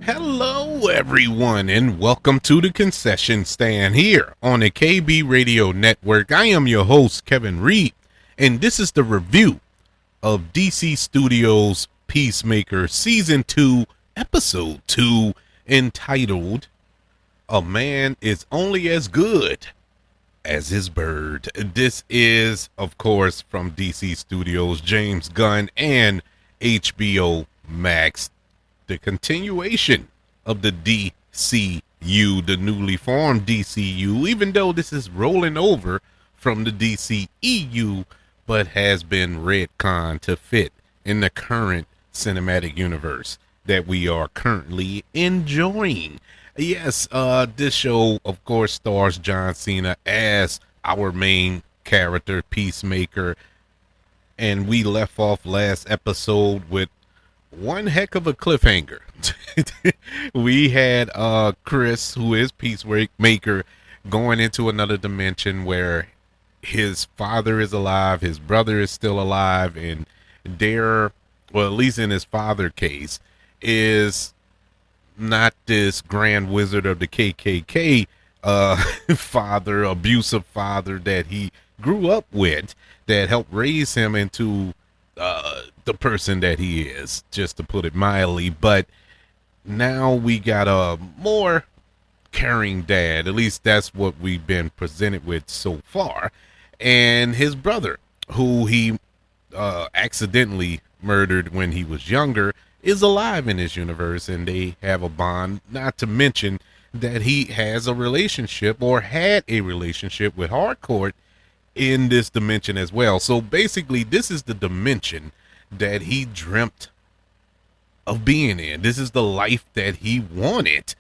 Hello, everyone, and welcome to the concession stand here on the KB Radio Network. I am your host, Kevin Reed, and this is the review of DC Studios' Peacemaker Season 2, Episode 2, entitled A Man is Only as Good as His Bird. This is, of course, from DC Studios, James Gunn, and HBO Max, the continuation of the DCU, the newly formed DCU, even though this is rolling over from the DCEU, but has been retconned to fit in the current cinematic universe that we are currently enjoying. Yes, this show, of course, stars John Cena as our main character, Peacemaker, and we left off last episode with one heck of a cliffhanger. We had Chris, who is Peacemaker, going into another dimension where his father is alive, his brother is still alive, and Dare, well, at least in his father case, is not this grand wizard of the KKK father, abusive father that he grew up with, that helped raise him into the person that he is, just to put it mildly. But now we got a more caring dad, at least that's what we've been presented with so far, and his brother, who he accidentally murdered when he was younger, is alive in this universe, and they have a bond. Not to mention that he has a relationship, or had a relationship, with Harcourt in this dimension as well. So basically, this is the dimension that he dreamt of being in. This is the life that he wanted.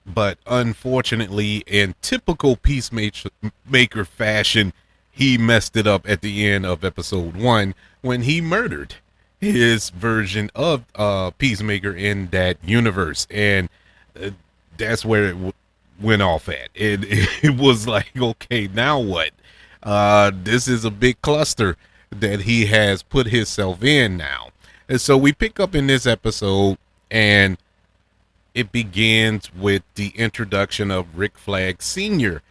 But unfortunately, in typical Peacemaker fashion, he messed it up at the end of episode 1 when he murdered his version of Peacemaker in that universe. And that's where it went off at. It was like, okay, now what? This is a big cluster that he has put himself in now. And so we pick up in this episode, and it begins with the introduction of Rick Flag Sr.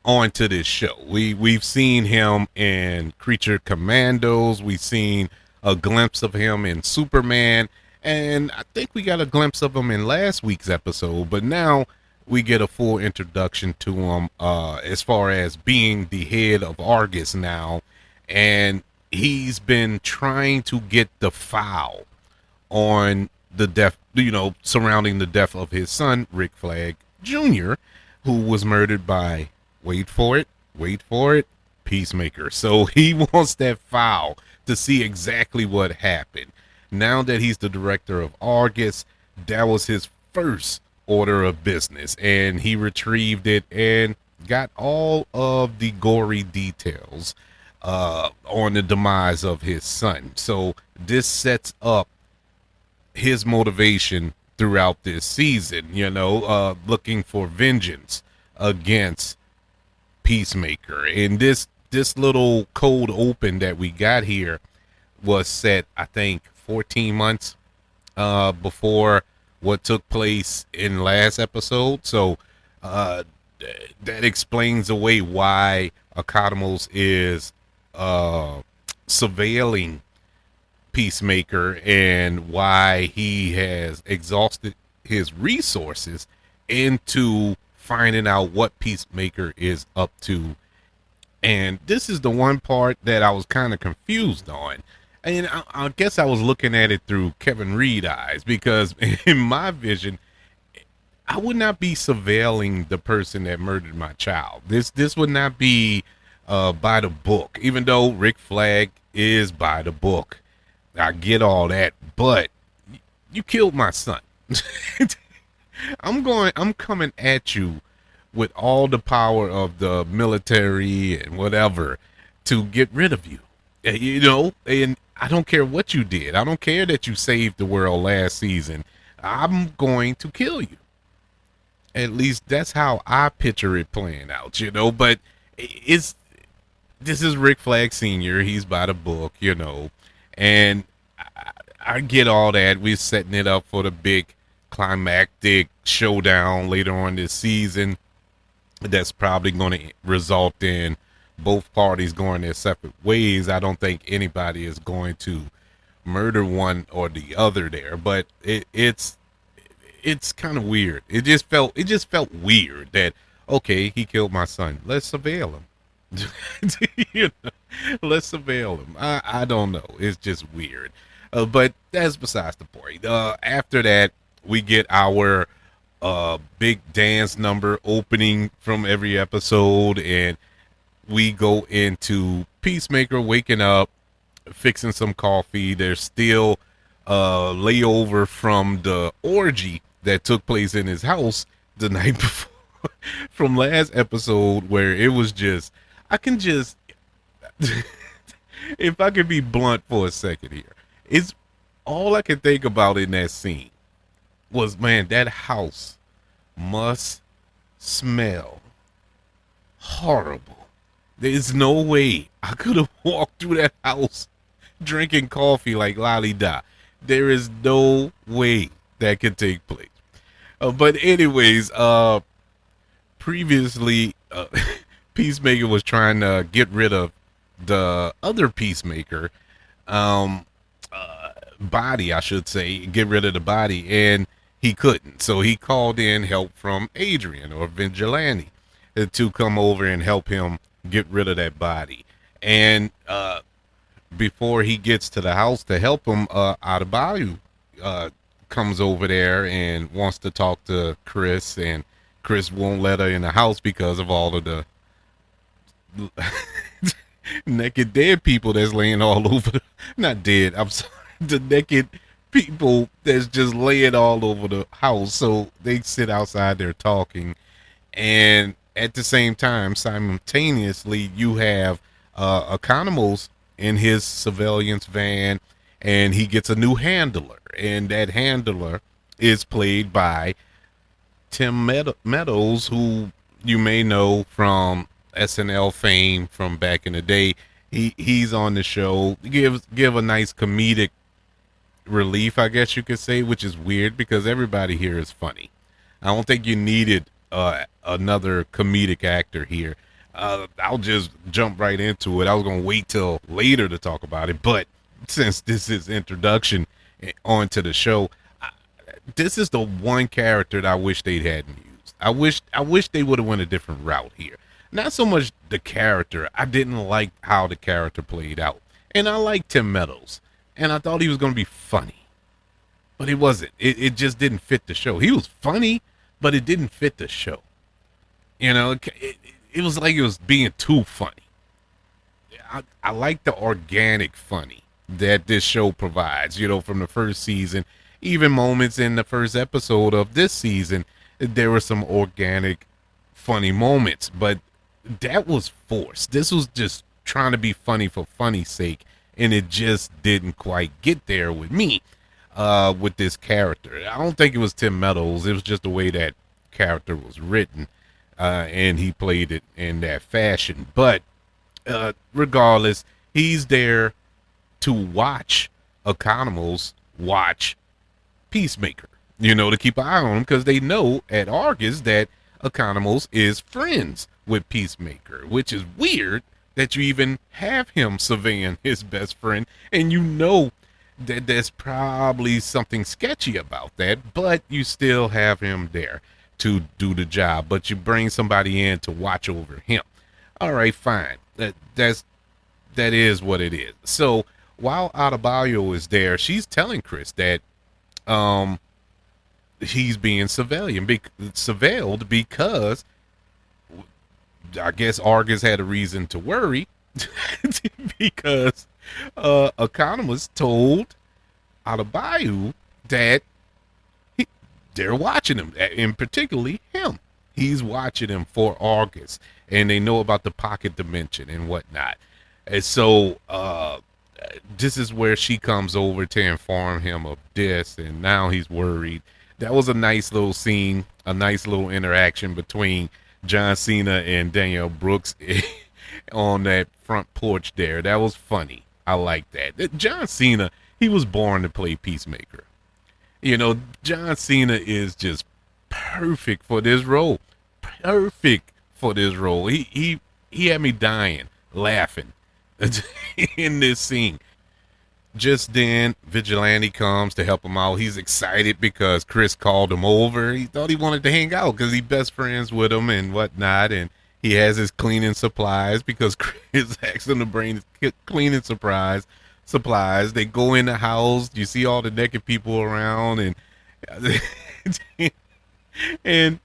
onto this show. We've seen him in Creature Commandos. We've seen a glimpse of him in Superman, and I think we got a glimpse of him in last week's episode, but now we get a full introduction to him as far as being the head of Argus now. And he's been trying to get the file on the death, surrounding the death of his son, Rick Flag Jr., who was murdered by, wait for it, Peacemaker. So he wants that file to see exactly what happened. Now that he's the director of Argus, that was his first order of business, and he retrieved it and got all of the gory details on the demise of his son. So this sets up his motivation throughout this season, looking for vengeance against Peacemaker. And this little cold open that we got here was set, I think, 14 months before what took place in last episode. So that explains away why Economos is surveilling Peacemaker, and why he has exhausted his resources into finding out what Peacemaker is up to. And this is the one part that I was kind of confused on. And I guess I was looking at it through Kevin Reed eyes, because in my vision, I would not be surveilling the person that murdered my child. This would not be by the book, even though Rick Flag is by the book. I get all that, but you killed my son. I'm coming at you with all the power of the military and whatever to get rid of you. And I don't care what you did. I don't care that you saved the world last season. I'm going to kill you. At least that's how I picture it playing out, but this is Rick Flag Sr. He's by the book, and I get all that. We're setting it up for the big climactic showdown later on this season that's probably going to result in both parties going their separate ways. I don't think anybody is going to murder one or the other there, but it's kind of weird. It just felt weird that okay, he killed my son. Let's surveil him. you know, let's surveil him. I don't know. It's just weird. But that's besides the point. After that, we get our big dance number opening from every episode, and we go into Peacemaker waking up, fixing some coffee. There's still layover from the orgy that took place in his house the night before from last episode, where it was just, I can just, if I could be blunt for a second here, it's all I could think about in that scene was, man, that house must smell horrible. There's no way I could have walked through that house drinking coffee like Lolly Da. There is no way that could take place. But anyways, previously, Peacemaker was trying to get rid of the other Peacemaker, um, body, I should say, get rid of the body, and he couldn't. So he called in help from Adrian or Vigilante to come over and help him get rid of that body. And before he gets to the house to help him, Adebayo comes over there and wants to talk to Chris, and Chris won't let her in the house because of all of the naked dead people that's laying all over. Not dead, I'm sorry. The naked people that's just laying all over the house. So they sit outside there talking, and at the same time, simultaneously, you have Economos in his surveillance van, and he gets a new handler, and that handler is played by Tim Meadows, who you may know from SNL fame from back in the day. He's on the show, give a nice comedic relief, I guess you could say, which is weird because everybody here is funny. I don't think you needed another comedic actor here. I'll just jump right into it. I was gonna wait till later to talk about it, but since this is introduction onto the show, this is the one character that I wish they hadn't used. I wish they would have went a different route here. Not so much the character. I didn't like how the character played out, and I like Tim Meadows, and I thought he was gonna be funny, but it wasn't. It just didn't fit the show. He was funny, but it didn't fit the show. You know, it was like it was being too funny. I like the organic funny that this show provides, you know, from the first season. Even moments in the first episode of this season, there were some organic funny moments, but that was forced. This was just trying to be funny for funny's sake, and it just didn't quite get there with me with this character. I don't think it was Tim Meadows. It was just the way that character was written, and he played it in that fashion. But regardless, he's there to watch Economos watch Peacemaker, you know, to keep an eye on him, because they know at Argus that Economos is friends with Peacemaker, which is weird that you even have him surveying his best friend, and you know that there's probably something sketchy about that, but you still have him there to do the job, but you bring somebody in to watch over him. All right, fine. That is what it is. So while Adebayo is there, she's telling Chris that he's being surveilled because I guess Argus had a reason to worry because Economist told Adebayo that they're watching him, and particularly him. He's watching him for Argus, and they know about the pocket dimension and whatnot. And so this is where she comes over to inform him of this, and now he's worried. That was a nice little scene, a nice little interaction between John Cena and Danielle Brooks on that front porch there. That was funny. I like that. John Cena, he was born to play Peacemaker. You know, John Cena is just perfect for this role. Perfect for this role. He had me dying, laughing in this scene. Just then, Vigilante comes to help him out. He's excited because Chris called him over. He thought he wanted to hang out because he's best friends with him and whatnot. And he has his cleaning supplies because Chris asked him to bring his cleaning supplies. They go in the house. You see all the naked people around, and and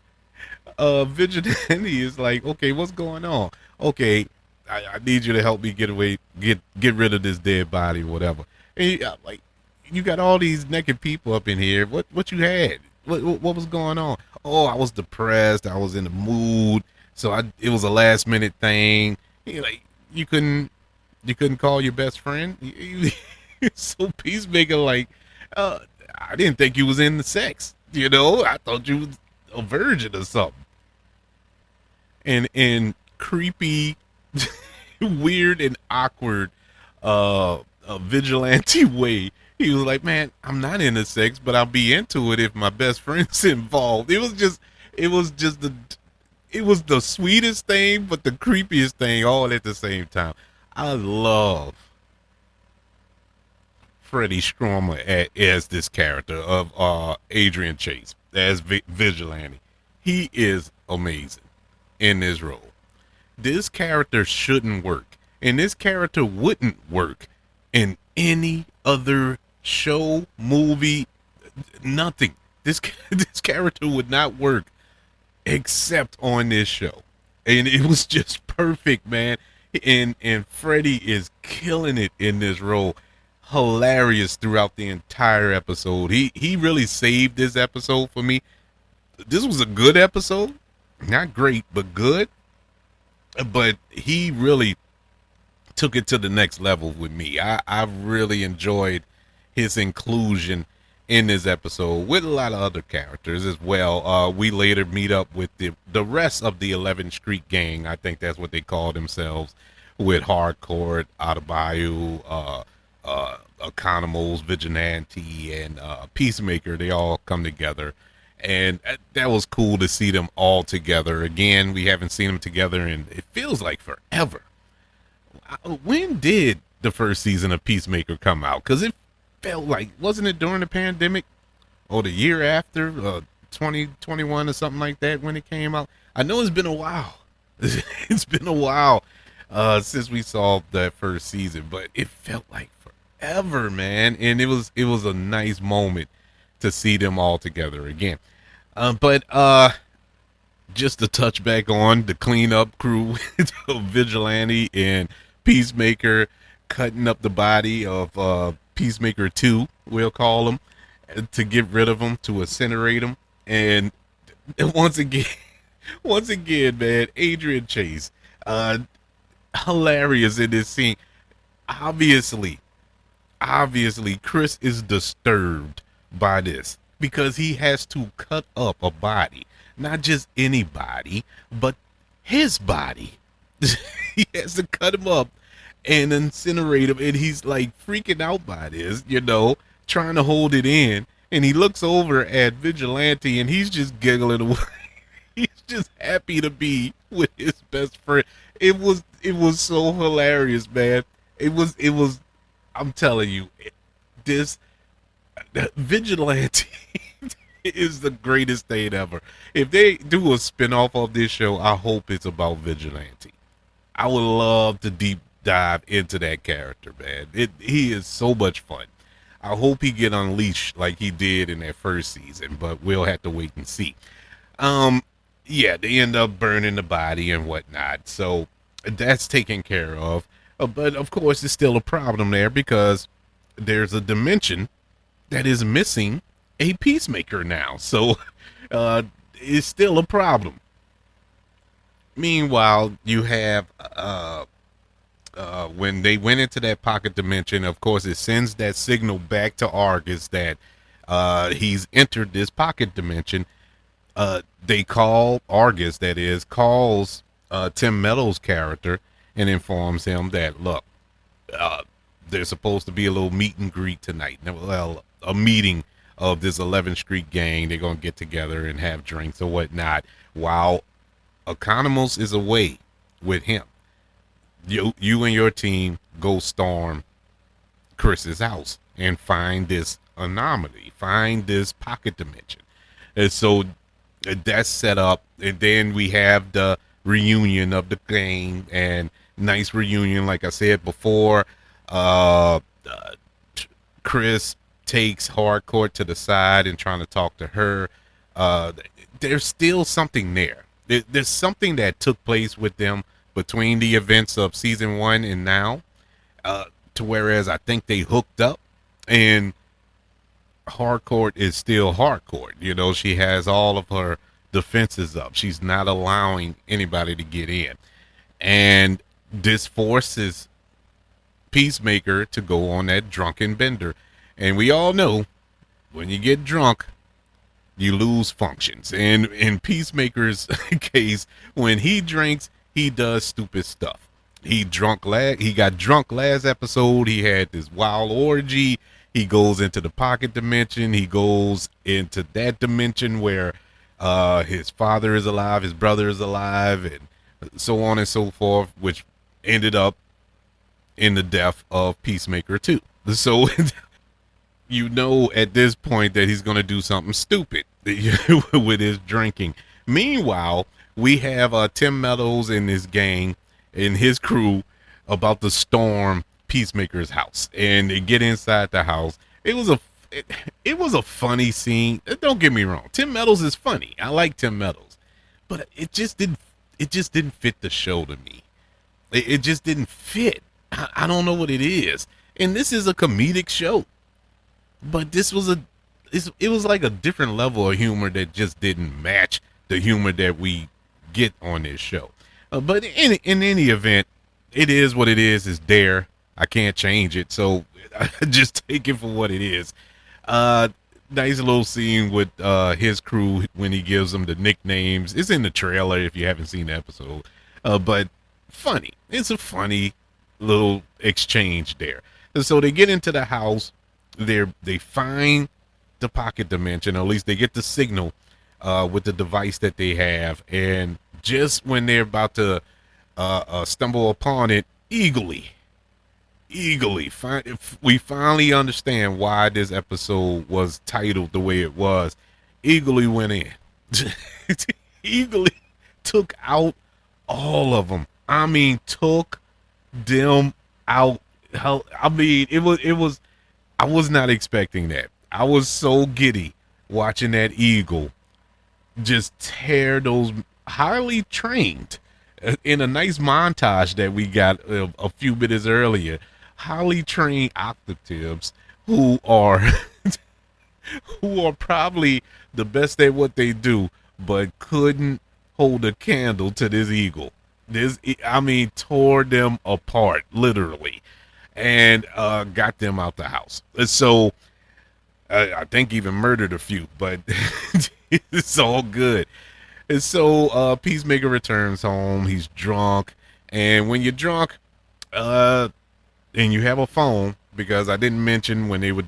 Vigilante is like, okay, what's going on? Okay, I need you to help me get rid of this dead body, whatever. And like, you got all these naked people up in here. What you had? What was going on? Oh, I was depressed. I was in the mood. So it was a last minute thing. Like, you couldn't call your best friend. So Peacemaker, like, uh, I didn't think you was into sex. I thought you was a virgin or something. And in creepy, weird, and awkward vigilante way, he was like, "Man, I'm not into sex, but I'll be into it if my best friend's involved." It was just it was the sweetest thing, but the creepiest thing all at the same time. I love Freddie Stromer as this character of Adrian Chase as Vigilante. He is amazing in this role. This character shouldn't work, and this character wouldn't work in any other show, movie, nothing. This this character would not work except on this show, and it was just perfect, man. And Freddie is killing it in this role. Hilarious throughout the entire episode. He really saved this episode for me. This was a good episode, not great, but good. But he really took it to the next level with me. I really enjoyed his inclusion in this episode with a lot of other characters as well. We later meet up with the rest of the 11th Street Gang. I think that's what they call themselves, with Hardcore, Adebayo, Economos, Vigilante, and Peacemaker. They all come together. And that was cool to see them all together. Again, we haven't seen them together, and it feels like forever. When did the first season of Peacemaker come out? Because it felt like, wasn't it during the pandemic or the year after, 2021 or something like that when it came out? I know it's been a while. It's been a while since we saw that first season, but it felt like forever, man. And it was a nice moment to see them all together again. But just to touch back on the cleanup crew of Vigilante and Peacemaker cutting up the body of Peacemaker 2, we'll call him, to get rid of him, to incinerate him. And once again, man, Adrian Chase, hilarious in this scene. Obviously, Chris is disturbed by this because he has to cut up a body, not just any body, but his body. He has to cut him up and incinerate him, and he's like freaking out by this, trying to hold it in. And he looks over at Vigilante, and he's just giggling away. He's just happy to be with his best friend. It was so hilarious, man. It was. I'm telling you, this Vigilante is the greatest thing ever. If they do a spinoff of this show, I hope it's about Vigilante. I would love to deep dive into that character, man. He is so much fun. I hope he get unleashed like he did in that first season, but we'll have to wait and see. Yeah, they end up burning the body and whatnot, so that's taken care of. But of course, it's still a problem there because there's a dimension that is missing a Peacemaker now. So it's still a problem. Meanwhile, you have when they went into that pocket dimension, of course, it sends that signal back to Argus that he's entered this pocket dimension. They call Argus, that is, calls Tim Meadows' character and informs him that, look, there's supposed to be a little meet and greet tonight. Well, a meeting of this 11th Street gang. They're gonna get together and have drinks or whatnot, while Economos is away with him. You and your team go storm Chris's house and find this anomaly, find this pocket dimension. And so that's set up. And then we have the reunion of the gang, and nice reunion. Like I said before, Chris takes Hardcore to the side and trying to talk to her. Uh, there's still something there. There's something that took place with them between the events of season 1 and now, uh, to whereas I think they hooked up, and Hardcore is still Hardcore. She has all of her defenses up. She's not allowing anybody to get in, and this forces Peacemaker to go on that drunken bender. And we all know when you get drunk, you lose functions. And in Peacemaker's case, when he drinks, he does stupid stuff. He got drunk last episode. He had this wild orgy. He goes into the pocket dimension. He goes into that dimension where his father is alive, his brother is alive, and so on and so forth, which ended up in the death of Peacemaker too. So at this point that he's going to do something stupid with his drinking. Meanwhile, we have Tim Meadows and his gang and his crew about to storm Peacemaker's house, and they get inside the house. It was a funny scene. Don't get me wrong. Tim Meadows is funny. I like Tim Meadows, but it just didn't fit the show to me. It just didn't fit. I don't know what it is. And this is a comedic show, but it was like a different level of humor that just didn't match the humor that we get on this show. But in any event, it is what it is. It's there. I can't change it. So I just take it for what it is. Nice little scene with his crew when he gives them the nicknames. It's in the trailer if you haven't seen the episode. But funny. It's a funny little exchange there. And so they get into the house. They find the pocket dimension, or at least they get the signal with the device that they have. And just when they're about to stumble upon it, eagerly, we finally understand why this episode was titled the way it was. Eagerly went in. Eagerly took out all of them. I mean, took them out. I mean, it was. I was not expecting that. I was so giddy watching that eagle just tear those highly trained in a nice montage that we got a few minutes earlier. Highly trained operatives who are who are probably the best at what they do, but couldn't hold a candle to this eagle. Tore them apart, literally, and got them out the house. So I think even murdered a few, but it's all good. And so Peacemaker returns home. He's drunk, and when you're drunk, and you have a phone, because I didn't mention when they were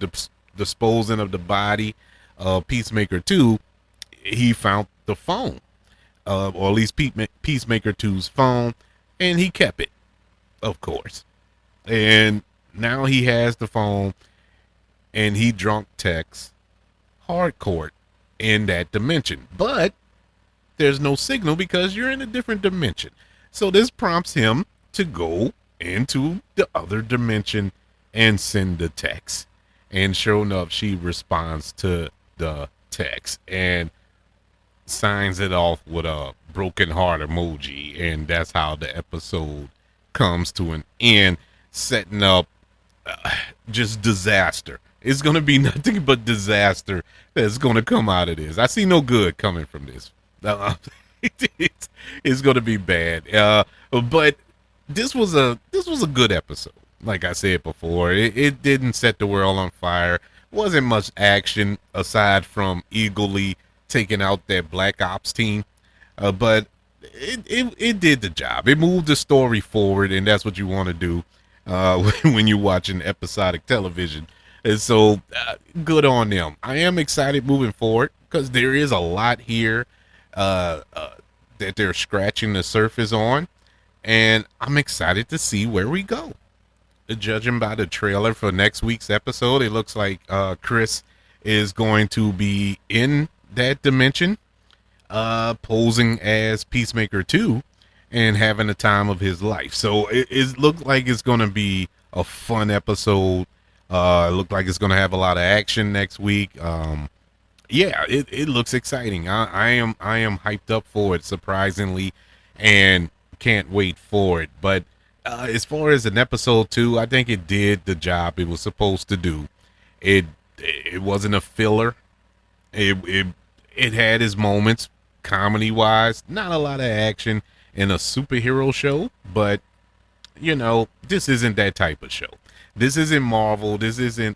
disposing of the body of Peacemaker 2, he found the phone, or at least Peacemaker 2's phone, and he kept it, of course. And now he has the phone, and he drunk texts Hardcore in that dimension. But there's no signal because you're in a different dimension. So this prompts him to go into the other dimension and send the text. And sure enough, she responds to the text and signs it off with a broken heart emoji. And that's how the episode comes to an end, setting up just disaster. It's going to be nothing but disaster that's going to come out of this. I see no good coming from this. It's going to be bad. But this was a good episode. Like I said before, it didn't set the world on fire. Wasn't much action aside from eagerly taking out that Black Ops team. But it did the job. It moved the story forward, and that's what you want to do when you're watching episodic television. And so, good on them. I am excited moving forward because there is a lot here uh, uh, that they're scratching the surface on, and I'm excited to see where we go. Judging by the trailer for next week's episode, it looks like Chris is going to be in that dimension, posing as Peacemaker 2 and having the time of his life. So it looks like it's going to be a fun episode. It looks like it's going to have a lot of action next week. Yeah, it looks exciting. I am hyped up for it, surprisingly, and can't wait for it. But as far as an episode 2, I think it did the job it was supposed to do. It wasn't a filler. It had its moments, comedy wise. Not a lot of action in a superhero show, but this isn't that type of show. This isn't Marvel. This is a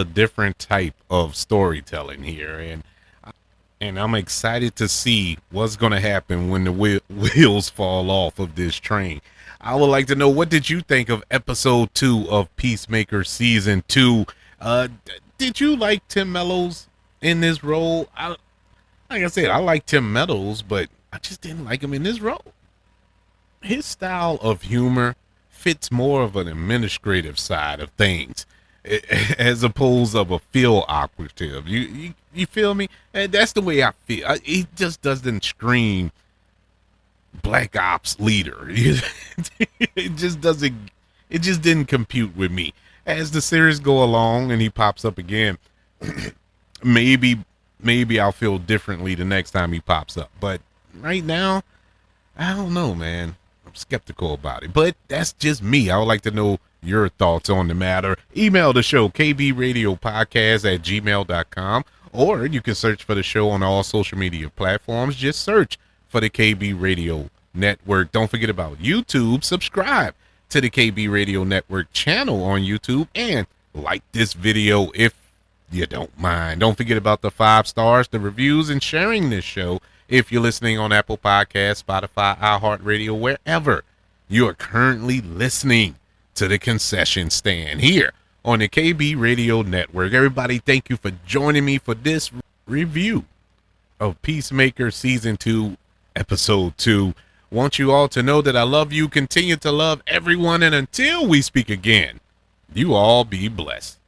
different type of storytelling here, and I'm excited to see what's going to happen when the wheels fall off of this train. I would like to know, what did you think of episode 2 of Peacemaker season 2? Did you like Tim Meadows in this role? Like I said, I like Tim Meadows, but I just didn't like him in this role. His style of humor fits more of an administrative side of things, as opposed of a field operative. You feel me? And that's the way I feel. He just doesn't scream black ops leader. It just doesn't. It just didn't compute with me. As the series go along and he pops up again, maybe I'll feel differently the next time he pops up. But right now, I don't know, man. I'm skeptical about it, but that's just me. I would like to know your thoughts on the matter. Email the show, kbradiopodcast@gmail.com, or you can search for the show on all social media platforms. Just search for the KB Radio Network. Don't forget about YouTube. Subscribe to the KB Radio Network channel on YouTube, and like this video if you don't mind. Don't forget about the 5 stars, the reviews, and sharing this show if you're listening on Apple Podcasts, Spotify, iHeartRadio, wherever you are currently listening to the concession stand here on the KB Radio Network. Everybody, thank you for joining me for this review of Peacemaker Season 2, Episode 2. Want you all to know that I love you, continue to love everyone, and until we speak again, you all be blessed.